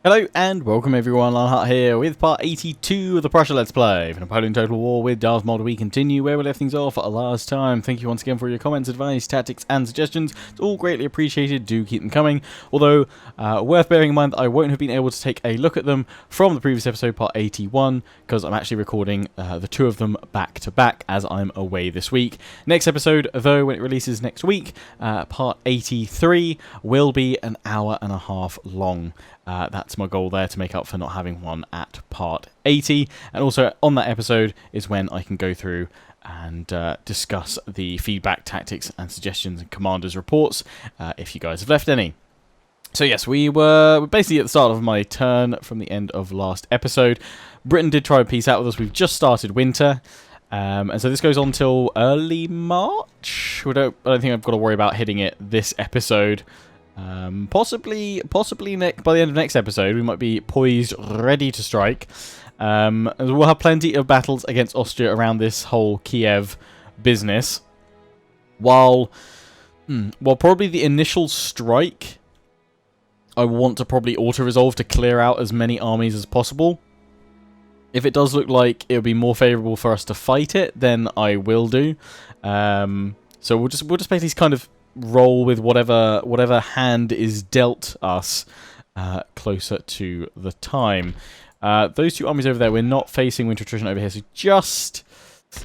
Hello and welcome everyone, Lionheart here with part 82 of the Prussia Let's Play. For Napoleon Total War with Darthmod, we continue where we left things off last time. Thank you once again for your comments, advice, tactics and suggestions. It's all greatly appreciated, do keep them coming. Although, worth bearing in mind that I won't have been able to take a look at them from the previous episode, part 81, because I'm actually recording the two of them back to back as I'm away this week. Next episode, though, when it releases next week, part 83, will be an hour and a half long. That's my goal there, to make up for not having one at part 80. And also on that episode is when I can go through and discuss the feedback, tactics and suggestions and commanders' reports, if you guys have left any. So yes, we were basically at the start of my turn from the end of last episode. Britain did try and peace out with us. We've just started winter. And so this goes on till early March. I don't think I've got to worry about hitting it this episode. Possibly by the end of next episode, we might be poised, ready to strike. And we'll have plenty of battles against Austria around this whole Kiev business. While probably the initial strike, I want to probably auto-resolve to clear out as many armies as possible. If it does look like it would be more favourable for us to fight it, then I will do. So we'll just basically kind of roll with whatever hand is dealt us closer to the time. Those two armies over there, we're not facing winter attrition over here, so just...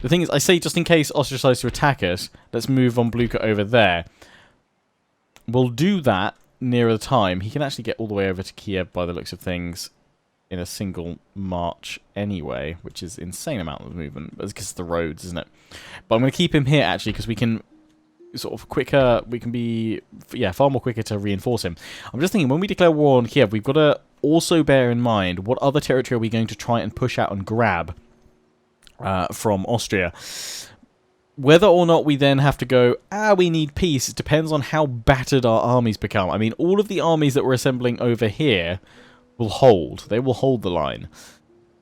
The thing is, I say just in case Austria decides to attack us, let's move von Blucher over there. We'll do that nearer the time. He can actually get all the way over to Kiev by the looks of things in a single march anyway, which is an insane amount of movement, because of the roads, isn't it? But I'm going to keep him here, actually, because we can... sort of quicker, we can be, far more quicker to reinforce him. I'm just thinking, when we declare war on Kiev, we've got to also bear in mind what other territory are we going to try and push out and grab from Austria. Whether or not we then have to go, we need peace, it depends on how battered our armies become. I mean, all of the armies that we're assembling over here will hold. They will hold the line.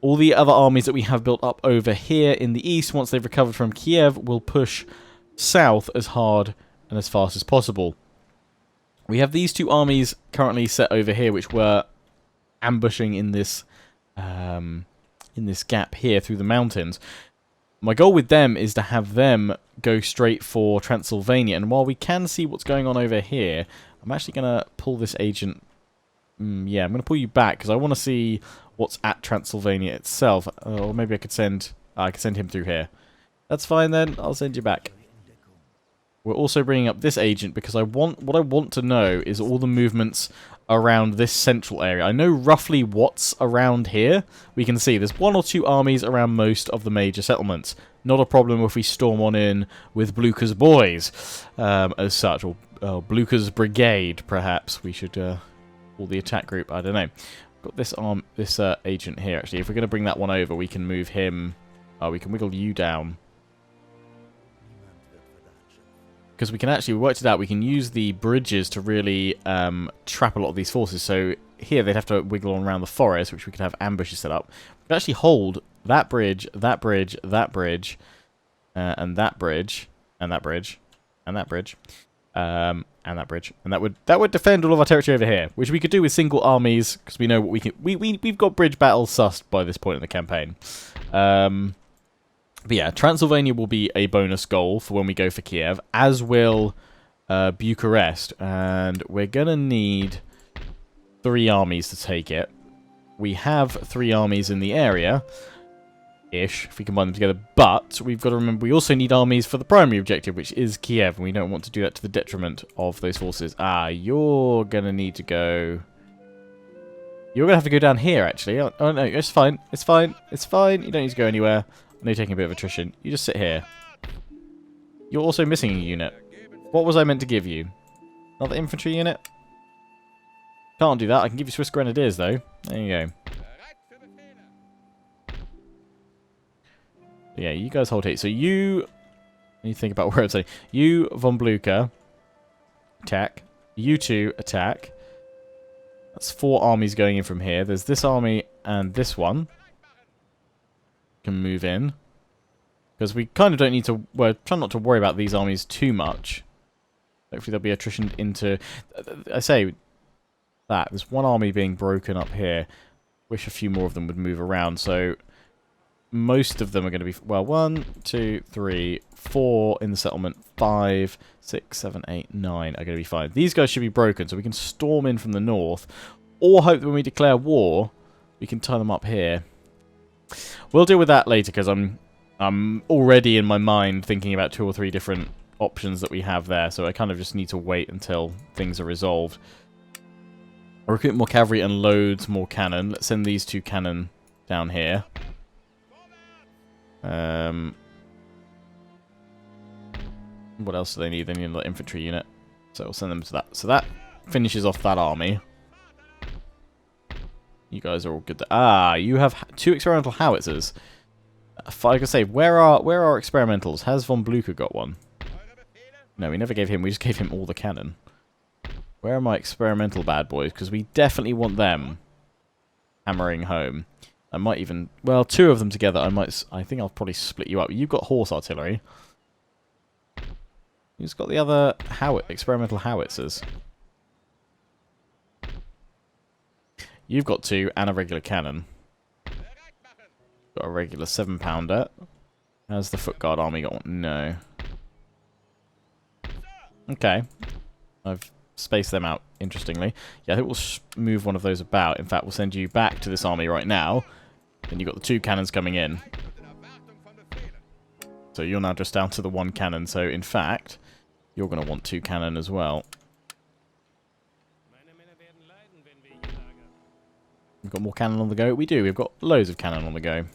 All the other armies that we have built up over here in the east, once they've recovered from Kiev, will push south as hard and as fast as possible. We have these two armies currently set over here, which were ambushing in this gap here through the mountains. My goal with them is to have them go straight for Transylvania, and while we can see what's going on over here, I'm actually going to pull this agent. I'm going to pull you back because I want to see what's at Transylvania itself. Or maybe I could send him through here. That's fine then. I'll send you back. We're also bringing up this agent because what I want to know is all the movements around this central area. I know roughly what's around here. We can see there's one or two armies around most of the major settlements. Not a problem if we storm on in with Blucher's boys, as such, or Blucher's brigade, perhaps. We should call the attack group. I don't know. Got this agent here. Actually, if we're going to bring that one over, we can move him. We can wiggle you down. Because we can actually, we worked it out, we can use the bridges to really trap a lot of these forces. So here they'd have to wiggle on around the forest, which we could have ambushes set up. We could actually hold that bridge, that bridge, that bridge, and that bridge, and that bridge, and that bridge, and that bridge. And that would defend all of our territory over here, which we could do with single armies, because we know what we can... We've got bridge battles sussed by this point in the campaign. But yeah, Transylvania will be a bonus goal for when we go for Kiev, as will Bucharest. And we're going to need 3 armies to take it. We have 3 armies in the area-ish, if we combine them together. But we've got to remember we also need armies for the primary objective, which is Kiev. And we don't want to do that to the detriment of those forces. You're going to need to go... You're going to have to go down here, actually. Oh, no, it's fine. It's fine. It's fine. You don't need to go anywhere. I know you're taking a bit of attrition. You just sit here. You're also missing a unit. What was I meant to give you? Another infantry unit? Can't do that. I can give you Swiss Grenadiers, though. There you go. Yeah, you guys hold here. So you think about where I'm saying. You, von Blucher, attack. You two, attack. That's 4 armies going in from here. There's this army and this one. Can move in. Because we kind of don't need to... Well, try not to worry about these armies too much. Hopefully there'll be attrition into... I say, that. There's one army being broken up here. Wish a few more of them would move around. So most of them are going to be, well, 1, 2, 3, 4 in the settlement. 5, 6, 7, 8, 9 are going to be fine. These guys should be broken, so we can storm in from the north. Or hope that when we declare war, we can tie them up here. We'll deal with that later, because I'm already in my mind thinking about 2 or 3 different options that we have there. So I kind of just need to wait until things are resolved. I'll recruit more cavalry and loads more cannon. Let's send these 2 cannon down here. What else do they need? They need another infantry unit. So we'll send them to that. So that finishes off that army. You guys are all good. You have 2 experimental howitzers. If I could say, where are experimentals? Has von Blucher got one? No, we never gave him. We just gave him all the cannon. Where are my experimental bad boys? Because we definitely want them hammering home. I might even... Well, 2 of them together, I think I'll probably split you up. You've got horse artillery. Who's got the other experimental howitzers? You've got 2 and a regular cannon. Got a regular 7-pounder. Has the foot guard army got one? No. Okay. I've spaced them out, interestingly. Yeah, I think we'll move one of those about. In fact, we'll send you back to this army right now. Then you've got the 2 cannons coming in. So you're now just down to the 1 cannon. So, in fact, you're going to want 2 cannon as well. We've got more cannon on the go. We do. We've got loads of cannon on the go.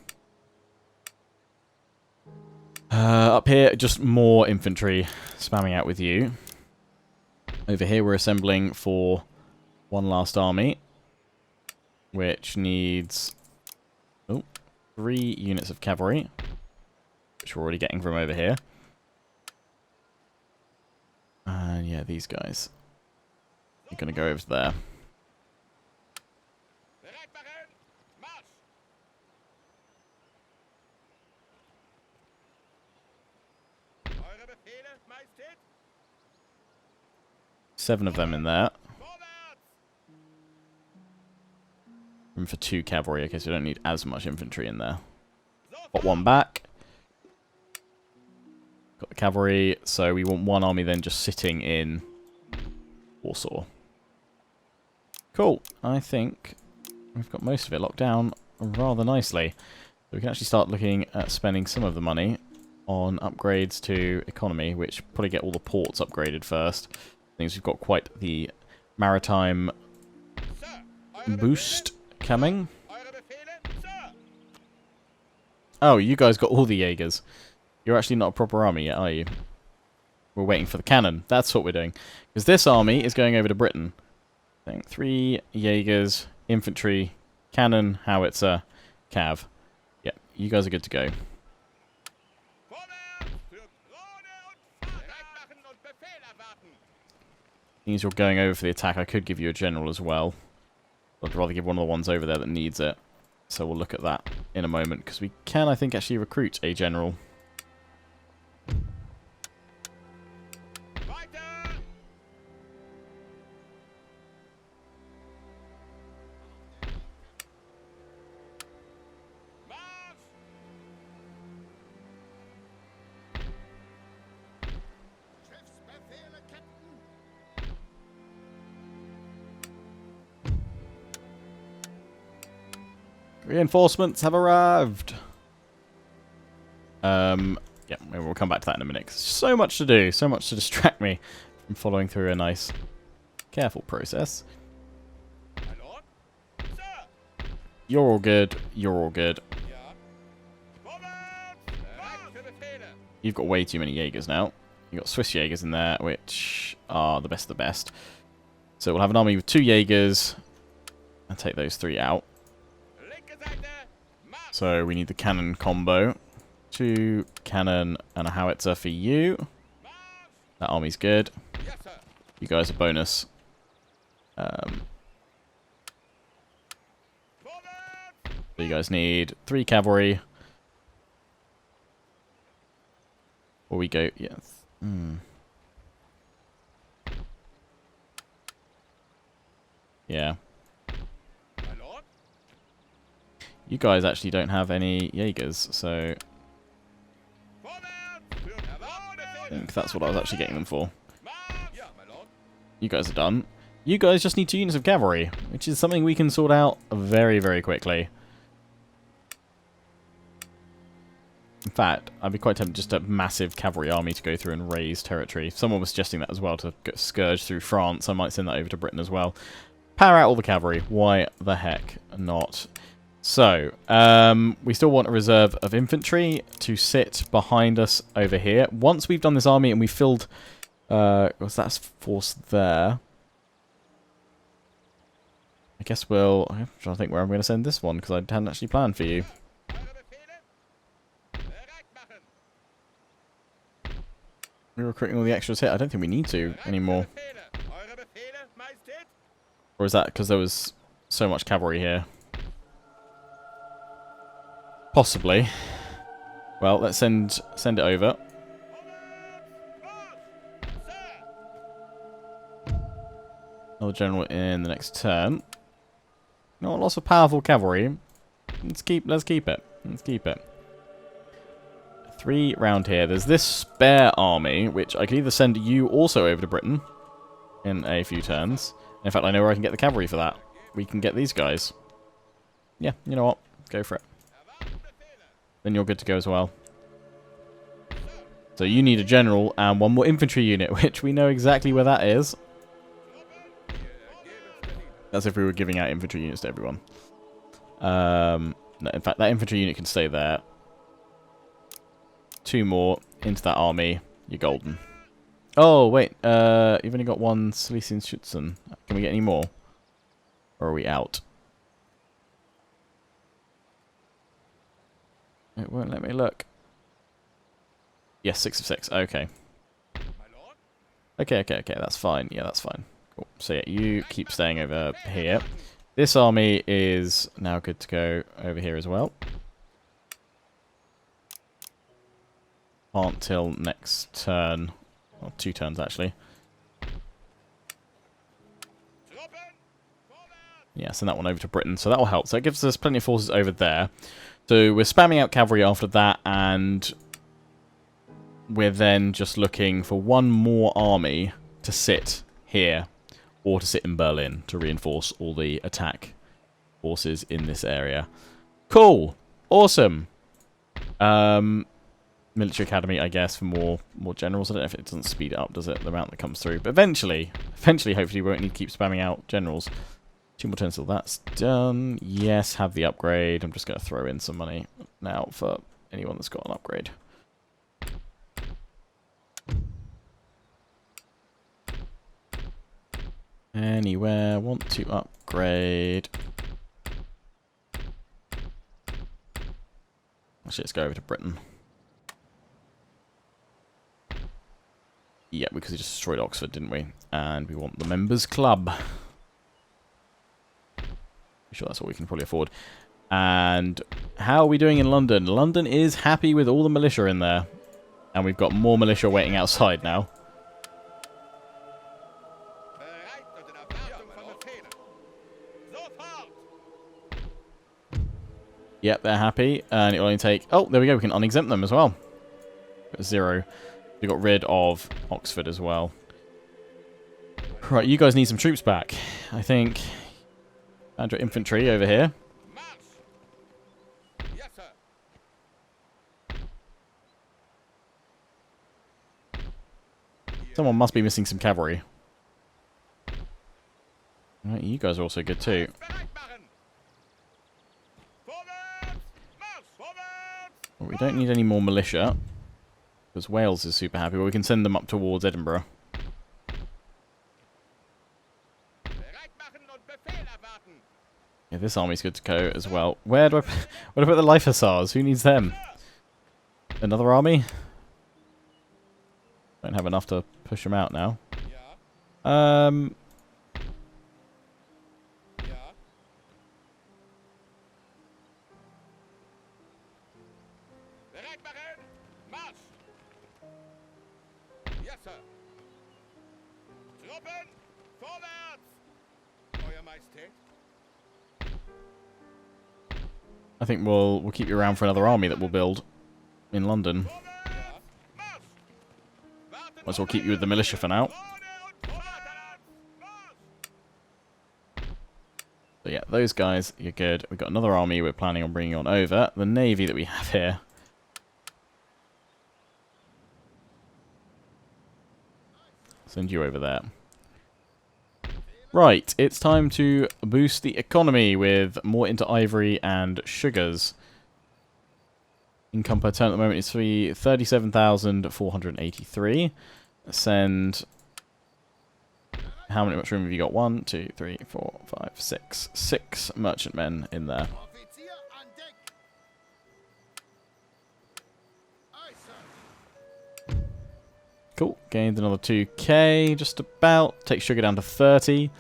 Up here, just more infantry spamming out with you. Over here, we're assembling for one last army, which needs 3 units of cavalry, which we're already getting from over here. And yeah, these guys are going to go over there. Seven of them in there. Room for 2 cavalry. Okay, so we don't need as much infantry in there. Got 1 back. Got the cavalry. So we want 1 army then just sitting in Warsaw. Cool. I think we've got most of it locked down rather nicely. So we can actually start looking at spending some of the money on upgrades to economy, which probably get all the ports upgraded first. Things we've got quite the maritime boost coming. Oh, you guys got all the Jaegers. You're actually not a proper army yet, are you? We're waiting for the cannon. That's what we're doing. Because this army is going over to Britain. I think 3 Jaegers, infantry, cannon, howitzer, cav. Yeah, you guys are good to go. Means you're going over for the attack. I could give you a general as well. I'd rather give one of the ones over there that needs it. So we'll look at that in a moment, because we can, I think, actually recruit a general. Reinforcements have arrived. Yeah, maybe we'll come back to that in a minute. 'Cause there's so much to do, so much to distract me from following through a nice, careful process. You're all good. You're all good. You've got way too many Jaegers now. You've got Swiss Jaegers in there, which are the best of the best. So we'll have an army with 2 Jaegers. I'll take those 3 out. So we need the cannon combo. 2 cannon and a howitzer for you. That army's good. You guys are bonus. So you guys need 3 cavalry. Or we go, yes. Yeah. You guys actually don't have any Jaegers, so I think that's what I was actually getting them for. You guys are done. You guys just need 2 units of cavalry, which is something we can sort out very, very quickly. In fact, I'd be quite tempted just a massive cavalry army to go through and raise territory. Someone was suggesting that as well, to scourge through France. I might send that over to Britain as well. Power out all the cavalry. Why the heck not? So, we still want a reserve of infantry to sit behind us over here. Once we've done this army and we've filled... what's that force there? I guess we'll... I'm trying to think where I'm going to send this one, because I hadn't actually planned for you. We're recruiting all the extras here. I don't think we need to anymore. Or is that because there was so much cavalry here? Possibly. Well, let's send it over. Another general in the next turn. Not lots of powerful cavalry. Let's keep it. Let's keep it. 3 round here. There's this spare army, which I can either send you also over to Britain in a few turns. In fact, I know where I can get the cavalry for that. We can get these guys. Yeah, you know what? Go for it. Then you're good to go as well. So you need a general and 1 more infantry unit, which we know exactly where that is. That's if we were giving out infantry units to everyone. No, in fact, that infantry unit can stay there. 2 more into that army. You're golden. Oh, wait. You've only got 1 Silesian Schützen. Can we get any more? Or are we out? It won't let me look. Yes, 6 of 6. Okay. Okay. That's fine. Yeah, that's fine. Cool. So yeah, you keep staying over here. This army is now good to go over here as well. Can't till next turn. Well, 2 turns actually. Yeah, send that one over to Britain. So that will help. So it gives us plenty of forces over there. So we're spamming out cavalry after that, and we're then just looking for 1 more army to sit here, or to sit in Berlin to reinforce all the attack forces in this area. Cool. Awesome. Military Academy, I guess, for more generals. I don't know if it doesn't speed it up, does it, the amount that comes through. But eventually, hopefully, we won't need to keep spamming out generals. 2 more turns till that's done. Yes, have the upgrade. I'm just going to throw in some money now for anyone that's got an upgrade. Anywhere, want to upgrade. Actually, let's go over to Britain. Yeah, because we just destroyed Oxford, didn't we? And we want the Members Club. I'm sure that's what we can probably afford. And how are we doing in London? London is happy with all the militia in there. And we've got more militia waiting outside now. Yep, they're happy. And it'll only take... Oh, there we go. We can unexempt them as well. 0. We got rid of Oxford as well. Right, you guys need some troops back. I think... Andrew infantry over here. Yes, sir. Someone must be missing some cavalry. Right, you guys are also good too. Well, we don't need any more militia. Because Wales is super happy. Well, we can send them up towards Edinburgh. Yeah, this army's good to go as well. Where do I put the Life Hussars? Who needs them? Another army? Don't have enough to push them out now. I think we'll keep you around for another army that we'll build in London. Might as well keep you with the militia for now. So yeah, those guys, you're good. We've got another army we're planning on bringing on over. The navy that we have here. Send you over there. Right, it's time to boost the economy with more into ivory and sugars. Income per turn at the moment is 37,483. Send... How much room have you got? 1, 2, 3, 4, 5, 6. 6 merchantmen in there. Cool. Gained another 2k, just about. Takes sugar down to 30.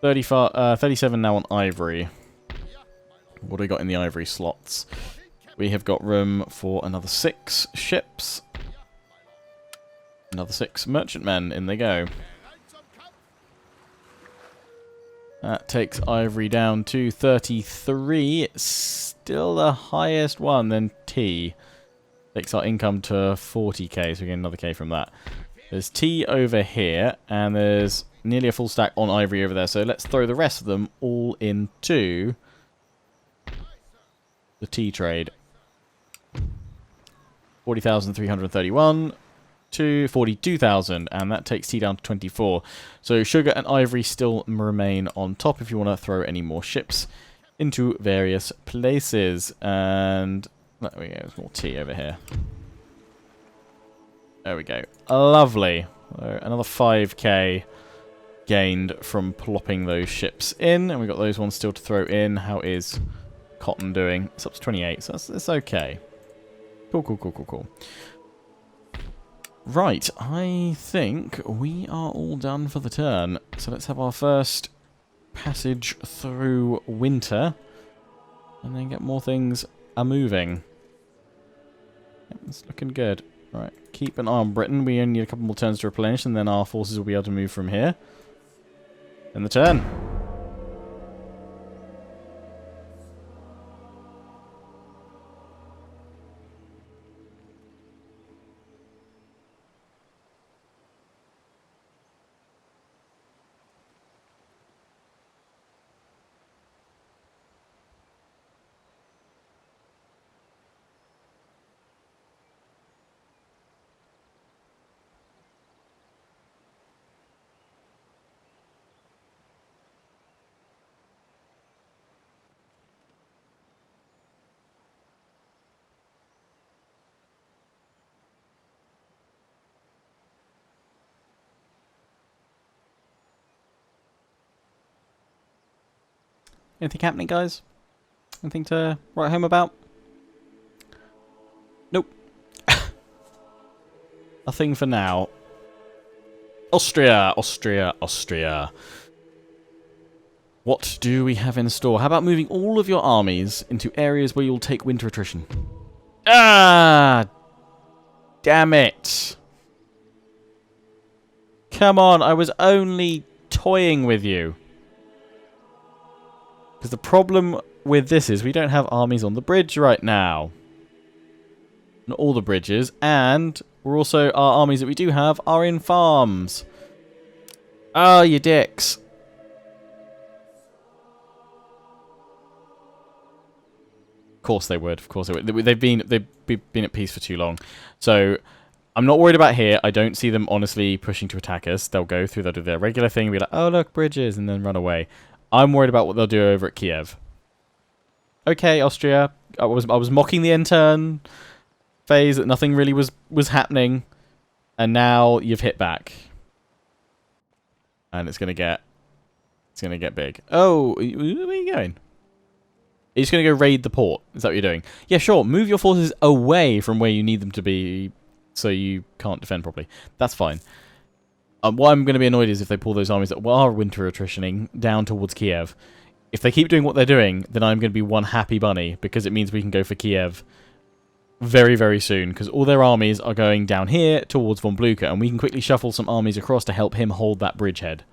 37 now on ivory. What do we got in the ivory slots? We have got room for another 6 ships. Another 6 merchantmen. In they go. That takes ivory down to 33. Still the highest one, then tea. Takes our income to 40k, so we get another k from that. There's tea over here, and there's nearly a full stack on ivory over there. So let's throw the rest of them all into the tea trade. 40,331 to 42,000, and that takes tea down to 24. So sugar and ivory still remain on top if you want to throw any more ships into various places. And there we go, there's more tea over here. There we go. Lovely. So another 5k gained from plopping those ships in. And we've got those ones still to throw in. How is cotton doing? It's up to 28, so it's okay. Cool. Right, I think we are all done for the turn. So let's have our first passage through winter. And then get more things a-moving. Yep, it's looking good. Right, keep an eye on Britain. We only need a couple more turns to replenish, and then our forces will be able to move from here. And the turn. Anything happening, guys? Anything to write home about? Nope. Nothing for now. Austria. What do we have in store? How about moving all of your armies into areas where you'll take winter attrition? Ah! Damn it. Come on, I was only toying with you. Because the problem with this is we don't have armies on the bridge right now. Not all the bridges. And we're also, our armies that we do have are in farms. Oh, you dicks. Of course they would. Of course they would. They've been at peace for too long. So I'm not worried about here. I don't see them honestly pushing to attack us. They'll go through, they'll do their regular thing and be like, oh, look, bridges, and then run away. I'm worried about what they'll do over at Kiev. Okay, Austria. I was mocking the intern phase that nothing really was happening, and now you've hit back, and it's gonna get big. Oh, where are you going? Are you just gonna go raid the port? Is that what you're doing? Yeah, sure. Move your forces away from where you need them to be, so you can't defend properly. That's fine. What I'm going to be annoyed is if they pull those armies that are winter attritioning down towards Kiev. If they keep doing what they're doing, then I'm going to be one happy bunny, because it means we can go for Kiev very, very soon, because all their armies are going down here towards Von Blucher, and we can quickly shuffle some armies across to help him hold that bridgehead.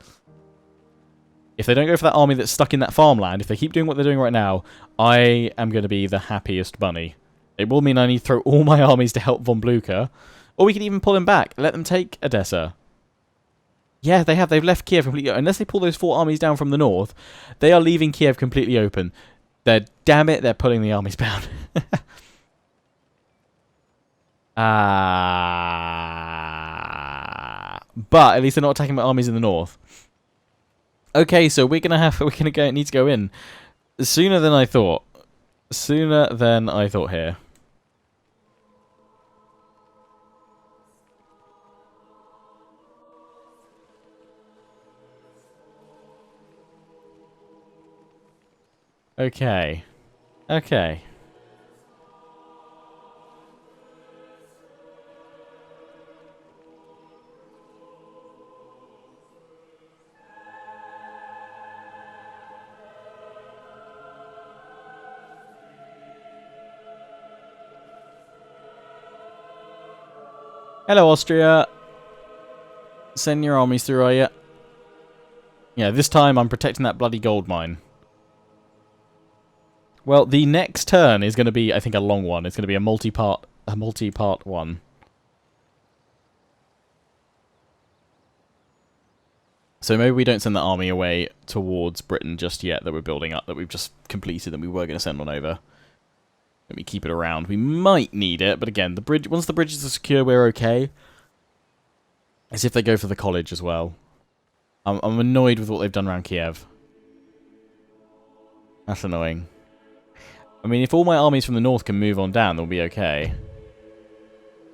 If they don't go for that army that's stuck in that farmland, if they keep doing what they're doing right now, I am going to be the happiest bunny. It will mean I need to throw all my armies to help von Blucher. Or we can even pull him back. Let them take Edessa. Yeah, they have. They've left Kiev completely open. Unless they pull those 4 armies down from the north, they are leaving Kiev completely open. Damn it, they're pulling the armies down. But at least they're not attacking my armies in the north. Okay, so we're gonna need to go in sooner than I thought. Sooner than I thought here. Okay. Okay. Hello, Austria. Send your armies through, are you? Yeah, this time I'm protecting that bloody gold mine. Well, the next turn is going to be, I think, a long one. It's going to be a multi-part one. So maybe we don't send that army away towards Britain just yet that we're building up, that we've just completed and we were going to send on over. Let me keep it around. We might need it, but again, the bridge. Once the bridges are secure, we're okay. As if they go for the college as well. I'm annoyed with what they've done around Kiev. That's annoying. I mean, if all my armies from the north can move on down, they'll be okay.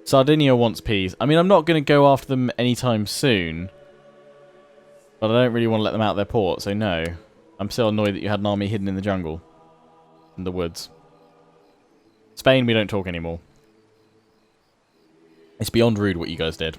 Sardinia wants peace. I mean, I'm not going to go after them anytime soon. But I don't really want to let them out their port, so no. I'm still annoyed that you had an army hidden in the jungle. In the woods. Spain, we don't talk anymore. It's beyond rude what you guys did.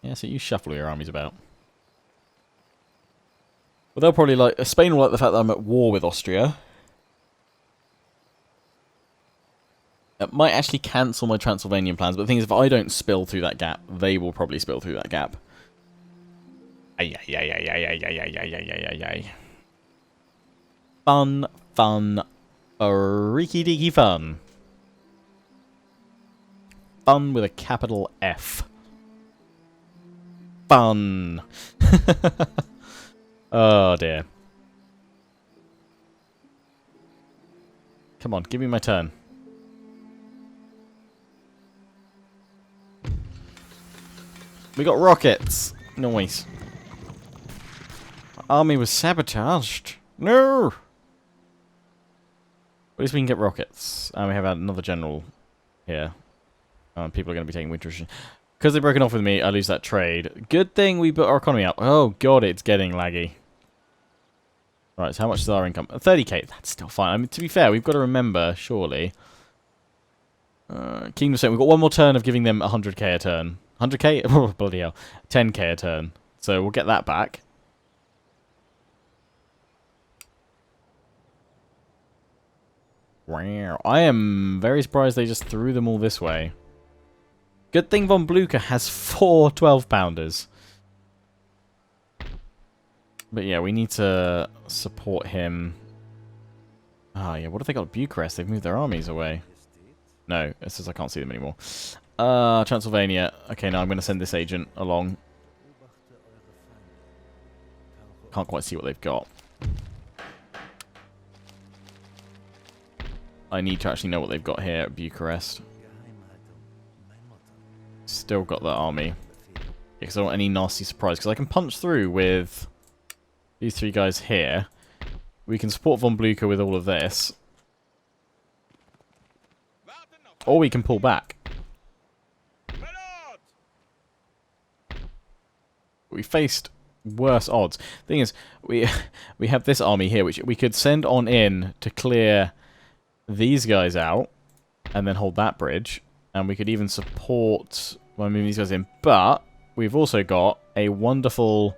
Yeah, so you shuffle your armies about. Well, they'll probably like... Spain will like the fact that I'm at war with Austria. It might actually cancel my Transylvanian plans, but the thing is, if I don't spill through that gap, they will probably spill through that gap. Ay. Fun. Reeky-deeky fun. Fun with a capital F. Fun. Oh dear. Come on, give me my turn. We got rockets. Nice. Our army was sabotaged. No. At least we can get rockets. And we have another general here. People are going to be taking winter. Because they've broken off with me, I lose that trade. Good thing we built our economy up. Oh, God, it's getting laggy. Right, so how much is our income? 30k. That's still fine. I mean, to be fair, we've got to remember, surely. Kingdom State. We've got one more turn of giving them 100k a turn. 100k? Oh, bloody hell. 10k a turn. So we'll get that back. Wow. I am very surprised they just threw them all this way. Good thing von Blucher has 4 12-pounders. But yeah, we need to support him. Ah, yeah, what have they got at Bucharest? They've moved their armies away. No, it says I can't see them anymore. Transylvania. Okay, now I'm going to send this agent along. Can't quite see what they've got. I need to actually know what they've got here at Bucharest. Still got that army. Because I don't want any nasty surprise. Because I can punch through with these 3 guys here. We can support von Blucher with all of this. Or we can pull back. We faced worse odds. Thing is, we we have this army here, which we could send on in to clear these guys out, and then hold that bridge. And we could even support by moving these guys in. But we've also got a wonderful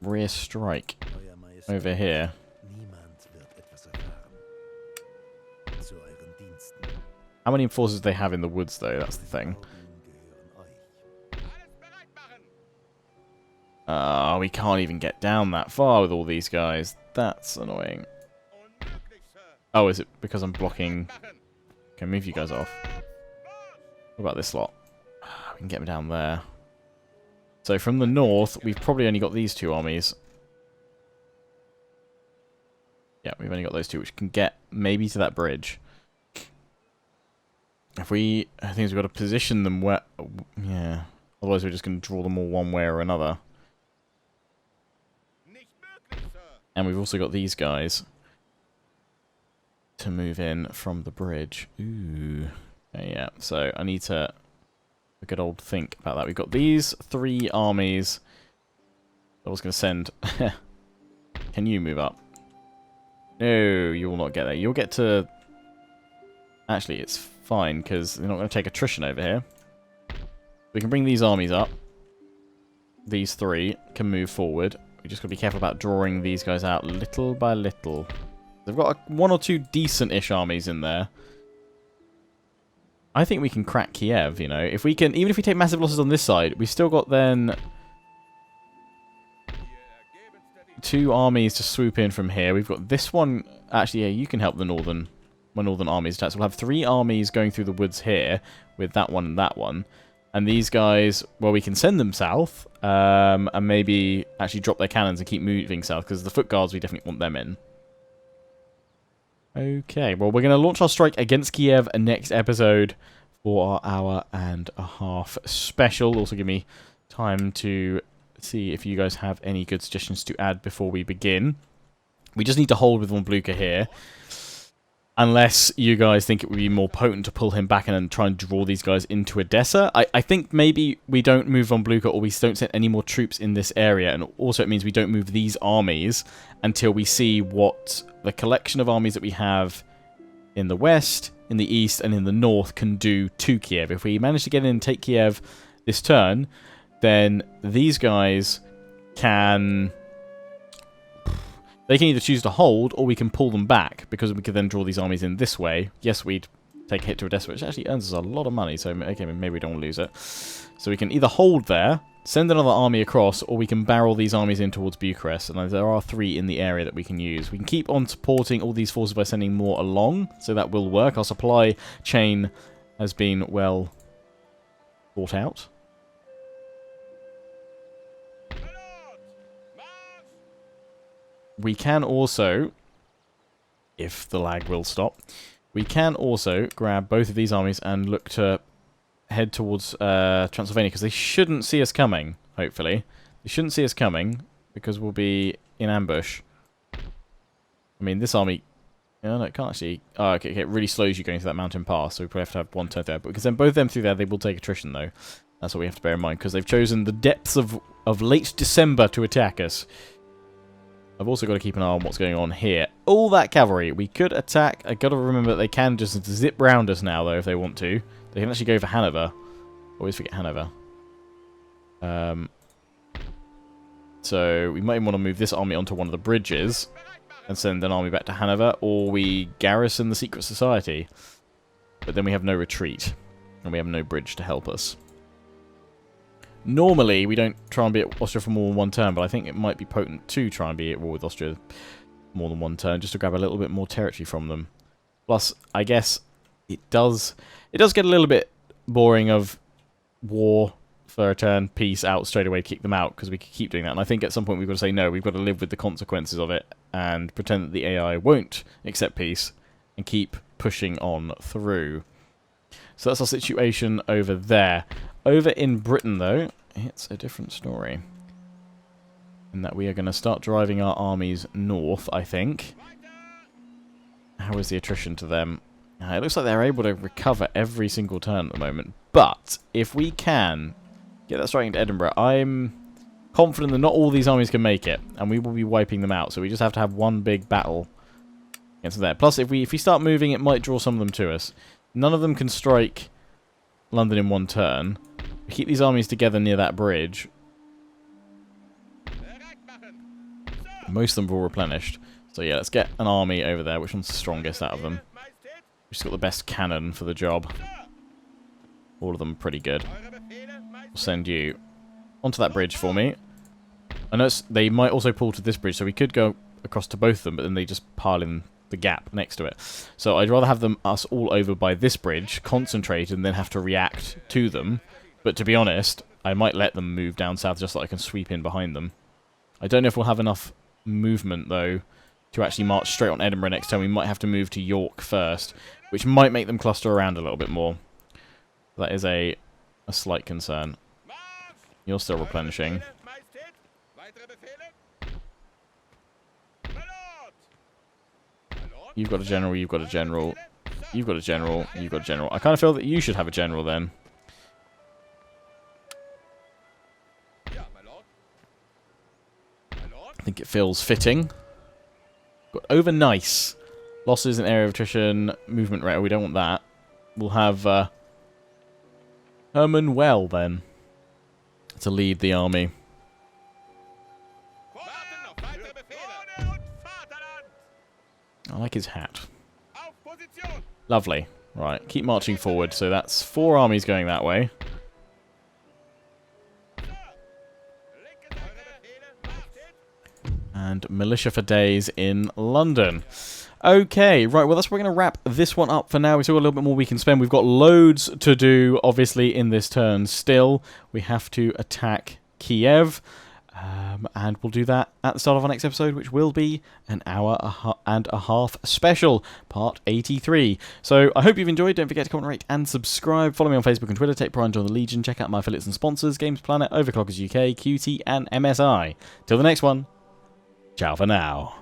rear strike over here. How many forces do they have in the woods, though? That's the thing. We can't even get down that far with all these guys. That's annoying. Oh, is it because I'm blocking? Okay, move you guys off. What about this lot? We can get them down there. So from the north, we've probably only got these two armies. Yeah, we've only got those two, which can get maybe to that bridge. If we... I think we've got to position them where... Yeah. Otherwise we're just going to draw them all one way or another. And we've also got these guys to move in from the bridge. Ooh. Okay, yeah, so I need to have a good old think about that. We've got these 3 armies I was going to send. Can you move up? No, you will not get there. You'll get to... Actually, it's fine, because they're not going to take attrition over here. We can bring these armies up. These 3 can move forward. We just got to be careful about drawing these guys out little by little. They've got 1 or 2 decent-ish armies in there. I think we can crack Kiev, you know. If we can, even if we take massive losses on this side, we've still got then 2 armies to swoop in from here. We've got this one. Actually, yeah, you can help the northern armies attack. So we'll have 3 armies going through the woods here with that one and that one. And these guys, well, we can send them south and maybe actually drop their cannons and keep moving south, because the foot guards, we definitely want them in. Okay, well, we're going to launch our strike against Kiev next episode for our 1.5 special. Also give me time to see if you guys have any good suggestions to add before we begin. We just need to hold with Von Blucher here. Unless you guys think it would be more potent to pull him back and then try and draw these guys into Edessa. I think maybe we don't move Von Blucher, or we don't send any more troops in this area. And also it means we don't move these armies until we see what the collection of armies that we have in the west, in the east, and in the north can do to Kiev. If we manage to get in and take Kiev this turn, then these guys can... They can either choose to hold, or we can pull them back, because we could then draw these armies in this way. Yes, we'd take a hit to Edessa, which actually earns us a lot of money, so okay, maybe we don't want to lose it. So we can either hold there, send another army across, or we can barrel these armies in towards Bucharest, and there are 3 in the area that we can use. We can keep on supporting all these forces by sending more along, so that will work. Our supply chain has been well thought out. We can also, if the lag will stop, we can also grab both of these armies and look to head towards Transylvania, because they shouldn't see us coming, hopefully. They shouldn't see us coming, because we'll be in ambush. I mean, this army... No, it can't actually... Oh, okay, it really slows you going through that mountain pass, so we probably have to have 1 turn there. But because then both of them through there, they will take attrition, though. That's what we have to bear in mind, because they've chosen the depths of late December to attack us. I've also got to keep an eye on what's going on here. All that cavalry, we could attack. I've got to remember that they can just zip round us now, though, if they want to. They can actually go for Hanover. Always forget Hanover. So we might even want to move this army onto one of the bridges and send an army back to Hanover, or we garrison the Secret Society. But then we have no retreat, and we have no bridge to help us. Normally, we don't try and be at Austria for more than 1 turn, but I think it might be potent to try and be at war with Austria more than 1 turn, just to grab a little bit more territory from them. Plus, I guess it does get a little bit boring of war for a turn, peace, out straight away, kick them out, because we could keep doing that. And I think at some point we've got to say no, we've got to live with the consequences of it, and pretend that the AI won't accept peace, and keep pushing on through. So that's our situation over there. Over in Britain, though, it's a different story. In that we are going to start driving our armies north, I think. How is the attrition to them? It looks like they're able to recover every single turn at the moment. But if we can get that striking to Edinburgh. I'm confident that not all these armies can make it, and we will be wiping them out. So we just have to have one big battle against there. Plus, if we start moving, it might draw some of them to us. None of them can strike London in one turn. We keep these armies together near that bridge. Most of them have all replenished. So yeah, let's get an army over there. Which one's the strongest out of them? We've just got the best cannon for the job. All of them are pretty good. We'll send you onto that bridge for me. I know they might also pull to this bridge, so we could go across to both of them, but then they just pile in the gap next to it. So I'd rather have us all over by this bridge, concentrate, and then have to react to them. But to be honest, I might let them move down south just so I can sweep in behind them. I don't know if we'll have enough movement, though, to actually march straight on Edinburgh next turn. We might have to move to York first, which might make them cluster around a little bit more. That is a slight concern. You're still replenishing. You've got a general, you've got a general, you've got a general, you've got a general. I kind of feel that you should have a general then. I think it feels fitting. Got over nice. Losses in area of attrition, movement rate. We don't want that. We'll have Herman Well then to lead the army. I like his hat. Lovely. Right, keep marching forward. So that's 4 armies going that way. And militia for days in London. Okay, right, well, that's where we're going to wrap this one up for now. We've still got a little bit more we can spend. We've got loads to do, obviously, in this turn still. We have to attack Kiev, and we'll do that at the start of our next episode, which will be an hour and a half special, part 83. So I hope you've enjoyed. Don't forget to comment, rate, and subscribe. Follow me on Facebook and Twitter. Take pride and join the Legion. Check out my affiliates and sponsors, Games Planet, Overclockers UK, QT, and MSI. Till the next one. Ciao for now.